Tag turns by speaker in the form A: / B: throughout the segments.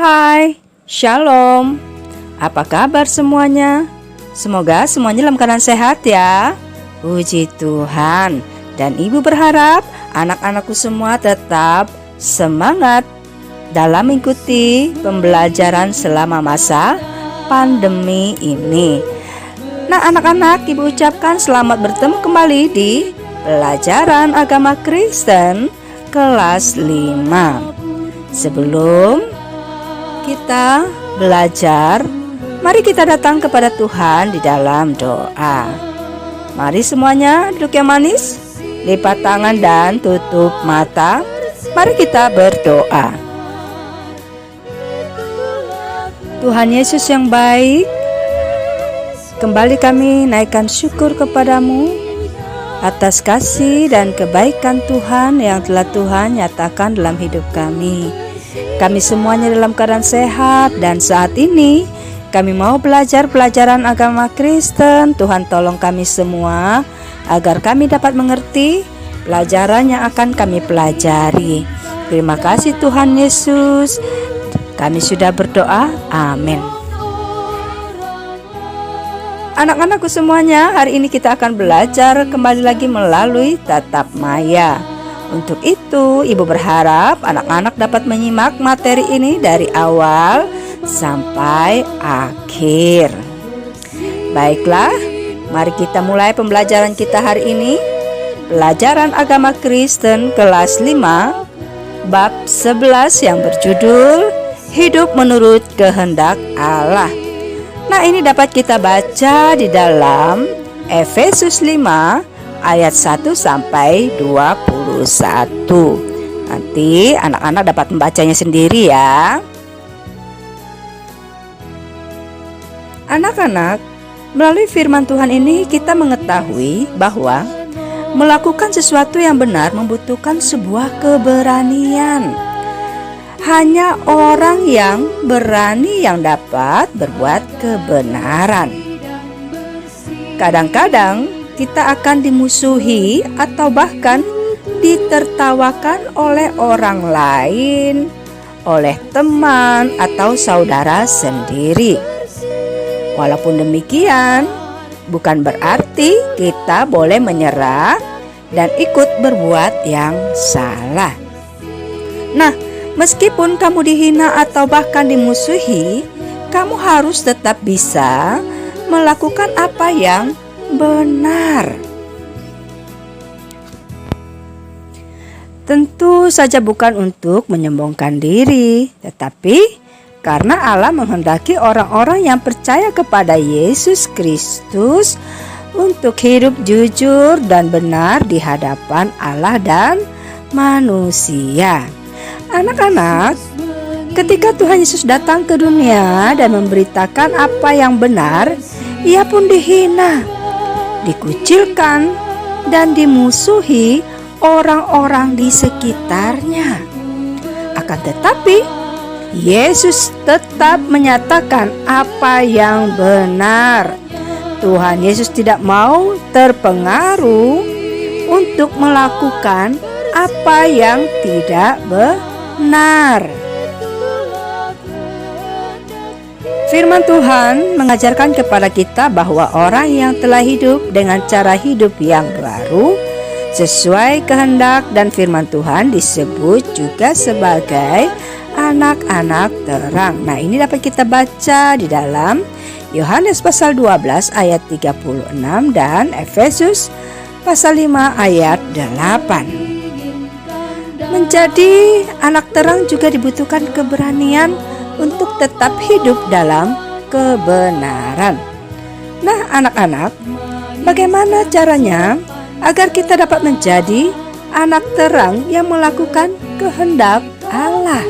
A: Hai, Shalom. Apa kabar semuanya? Semoga semuanya dalam keadaan sehat ya. Puji Tuhan. Dan Ibu berharap anak-anakku semua tetap semangat dalam mengikuti pembelajaran selama masa pandemi ini. Nah, anak-anak, Ibu ucapkan selamat bertemu kembali di pelajaran agama Kristen kelas 5. Sebelum kita belajar, mari kita datang kepada Tuhan di dalam doa. Mari semuanya duduk yang manis, lipat tangan dan tutup mata. Mari kita berdoa. Tuhan Yesus yang baik, kembali kami naikkan syukur kepadamu atas kasih dan kebaikan Tuhan yang telah Tuhan nyatakan dalam hidup kami. Kami semuanya dalam keadaan sehat dan saat ini kami mau belajar pelajaran agama Kristen. Tuhan tolong kami semua agar kami dapat mengerti pelajaran yang akan kami pelajari. Terima kasih Tuhan Yesus. Kami sudah berdoa. Amin. Anak-anakku semuanya, hari ini kita akan belajar kembali lagi melalui tatap maya. Untuk itu, Ibu berharap anak-anak dapat menyimak materi ini dari awal sampai akhir. Baiklah, mari kita mulai pembelajaran kita hari ini. Pelajaran agama Kristen kelas 5, bab 11 yang berjudul Hidup Menurut Kehendak Allah. Nah, ini dapat kita baca di dalam Efesus 5 ayat 1 sampai 21. Nanti anak-anak dapat membacanya sendiri ya. Anak-anak, melalui firman Tuhan ini kita mengetahui bahwa melakukan sesuatu yang benar membutuhkan sebuah keberanian. Hanya orang yang berani yang dapat berbuat kebenaran. Kadang-kadang kita akan dimusuhi atau bahkan ditertawakan oleh orang lain, oleh teman atau saudara sendiri. Walaupun demikian, bukan berarti kita boleh menyerah dan ikut berbuat yang salah. Nah, meskipun kamu dihina atau bahkan dimusuhi, kamu harus tetap bisa melakukan apa yang benar. Tentu saja bukan untuk menyombongkan diri, tetapi karena Allah menghendaki orang-orang yang percaya kepada Yesus Kristus untuk hidup jujur dan benar di hadapan Allah dan manusia. Anak-anak, ketika Tuhan Yesus datang ke dunia dan memberitakan apa yang benar, Ia pun dihina, dikucilkan, dan dimusuhi orang-orang di sekitarnya. Akan tetapi, Yesus tetap menyatakan apa yang benar. Tuhan Yesus tidak mau terpengaruh untuk melakukan apa yang tidak benar. Firman Tuhan mengajarkan kepada kita bahwa orang yang telah hidup dengan cara hidup yang baru sesuai kehendak dan firman Tuhan disebut juga sebagai anak-anak terang. Nah, ini dapat kita baca di dalam Yohanes pasal 12 ayat 36 dan Efesus pasal 5 ayat 8. Menjadi anak terang juga dibutuhkan keberanian untuk tetap hidup dalam kebenaran. Nah, anak-anak, bagaimana caranya agar kita dapat menjadi anak terang yang melakukan kehendak Allah?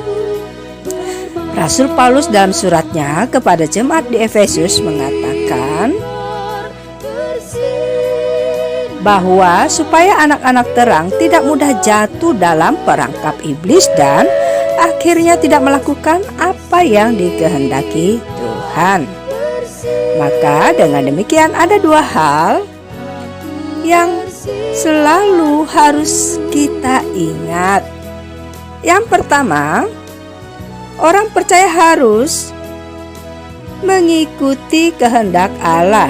A: Rasul Paulus dalam suratnya kepada jemaat di Efesus mengatakan bahwa supaya anak-anak terang tidak mudah jatuh dalam perangkap iblis dan akhirnya tidak melakukan apa yang dikehendaki Tuhan. Maka dengan demikian ada dua hal yang selalu harus kita ingat. Yang pertama, Orang percaya harus mengikuti kehendak Allah.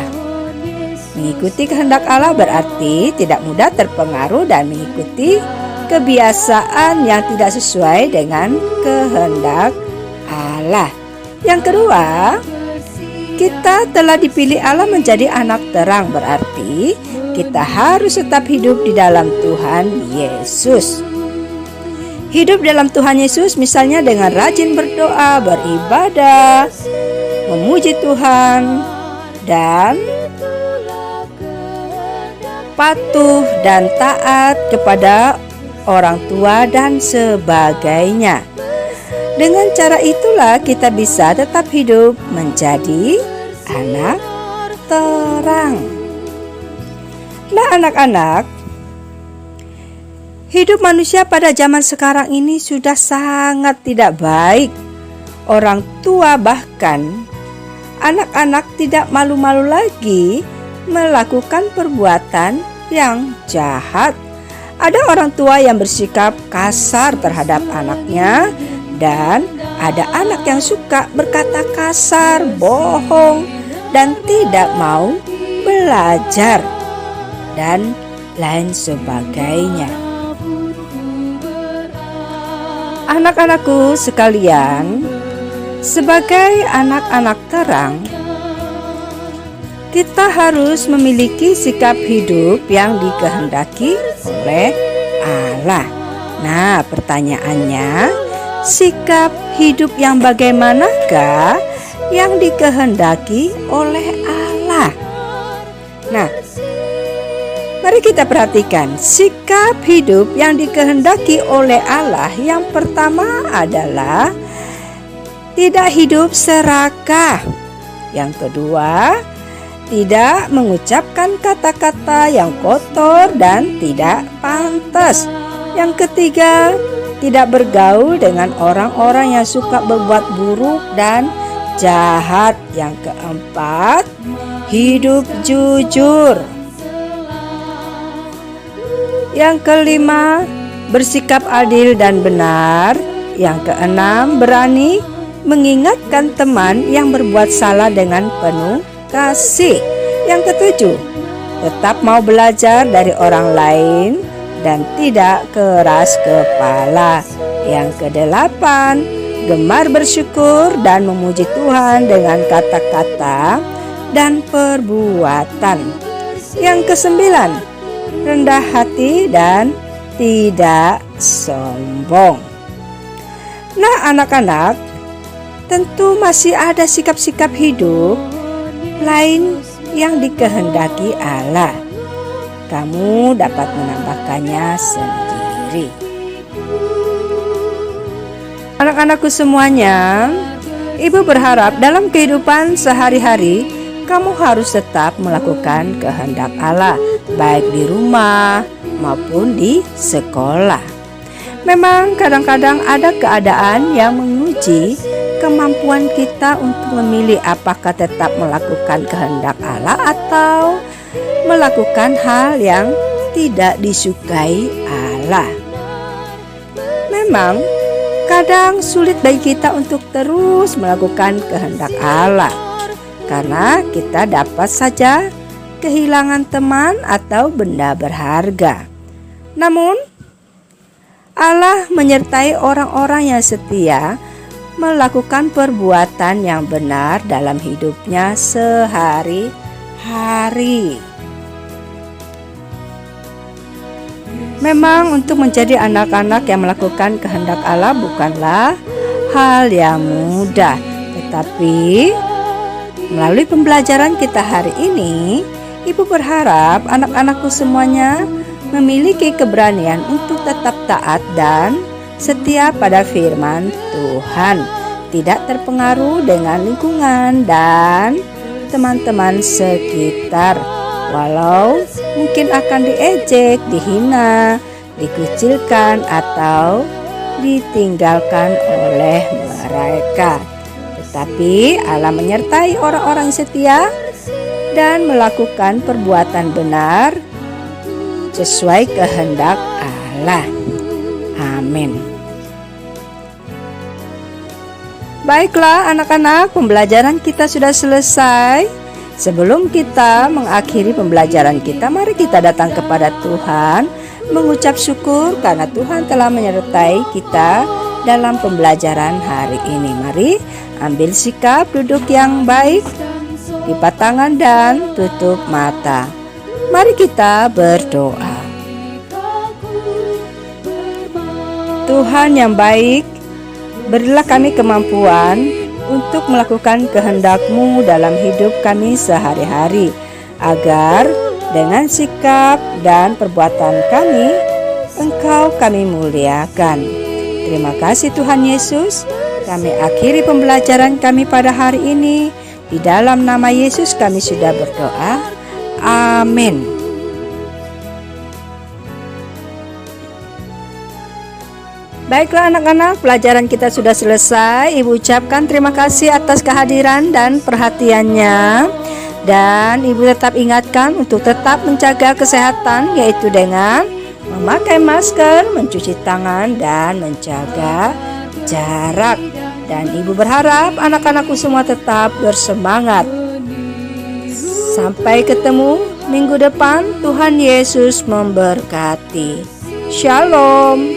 A: Mengikuti kehendak Allah berarti tidak mudah terpengaruh dan mengikuti kebiasaan yang tidak sesuai dengan kehendak Allah. Yang kedua, kita telah dipilih Allah menjadi anak terang, berarti kita harus tetap hidup di dalam Tuhan Yesus. Hidup dalam Tuhan Yesus misalnya dengan rajin berdoa, beribadah, memuji Tuhan, dan patuh dan taat kepada orang tua dan sebagainya. Dengan cara itulah kita bisa tetap hidup menjadi anak terang. Nah anak-anak, hidup manusia pada zaman sekarang ini sudah sangat tidak baik. Orang tua bahkan anak-anak tidak malu-malu lagi melakukan perbuatan yang jahat. Ada orang tua yang bersikap kasar terhadap anaknya, dan ada anak yang suka berkata kasar, bohong, dan tidak mau belajar, dan lain sebagainya. Anak-anakku sekalian, sebagai anak-anak terang, kita harus memiliki sikap hidup yang dikehendaki oleh Allah. Nah, pertanyaannya, sikap hidup yang bagaimanakah yang dikehendaki oleh Allah? Nah, mari kita perhatikan sikap hidup yang dikehendaki oleh Allah. Yang pertama adalah tidak hidup serakah. Yang kedua, tidak mengucapkan kata-kata yang kotor dan tidak pantas. Yang ketiga, tidak bergaul dengan orang-orang yang suka berbuat buruk dan jahat. Yang keempat, hidup jujur. Yang kelima, bersikap adil dan benar. Yang keenam, berani mengingatkan teman yang berbuat salah dengan penuh kasih. Yang ketujuh, tetap mau belajar dari orang lain dan tidak keras kepala. Yang kedelapan, gemar bersyukur dan memuji Tuhan dengan kata-kata dan perbuatan. Yang kesembilan, rendah hati dan tidak sombong. Nah anak-anak, tentu masih ada sikap-sikap hidup lain yang dikehendaki Allah. Kamu dapat menambahkannya sendiri. Anak-anakku semuanya, Ibu berharap dalam kehidupan sehari-hari kamu harus tetap melakukan kehendak Allah, baik di rumah maupun di sekolah. Memang kadang-kadang ada keadaan yang menguji kemampuan kita untuk memilih apakah tetap melakukan kehendak Allah atau melakukan hal yang tidak disukai Allah. Memang kadang sulit bagi kita untuk terus melakukan kehendak Allah, karena kita dapat saja kehilangan teman atau benda berharga. Namun Allah menyertai orang-orang yang setia melakukan perbuatan yang benar dalam hidupnya sehari-hari. Memang untuk menjadi anak-anak yang melakukan kehendak Allah bukanlah hal yang mudah, tetapi melalui pembelajaran kita hari ini, Ibu berharap anak-anakku semuanya memiliki keberanian untuk tetap taat dan setia pada firman Tuhan, tidak terpengaruh dengan lingkungan dan teman-teman sekitar. Walau mungkin akan diejek, dihina, dikucilkan atau ditinggalkan oleh mereka, tetapi Allah menyertai orang-orang setia dan melakukan perbuatan benar sesuai kehendak Allah. Amin. Baiklah anak-anak, pembelajaran kita sudah selesai. Sebelum kita mengakhiri pembelajaran kita, mari kita datang kepada Tuhan, mengucap syukur karena Tuhan telah menyertai kita dalam pembelajaran hari ini. Mari ambil sikap duduk yang baik, lipat tangan dan tutup mata. Mari kita berdoa. Tuhan yang baik, berilah kami kemampuan untuk melakukan kehendak-Mu dalam hidup kami sehari-hari, agar dengan sikap dan perbuatan kami, Engkau kami muliakan. Terima kasih Tuhan Yesus. Kami akhiri pembelajaran kami pada hari ini. Di dalam nama Yesus kami sudah berdoa. Amin. Baiklah anak-anak, pelajaran kita sudah selesai. Ibu ucapkan terima kasih atas kehadiran dan perhatiannya. Dan Ibu tetap ingatkan untuk tetap menjaga kesehatan, yaitu dengan memakai masker, mencuci tangan, dan menjaga jarak. Dan Ibu berharap anak-anakku semua tetap bersemangat. Sampai ketemu minggu depan. Tuhan Yesus memberkati. Shalom.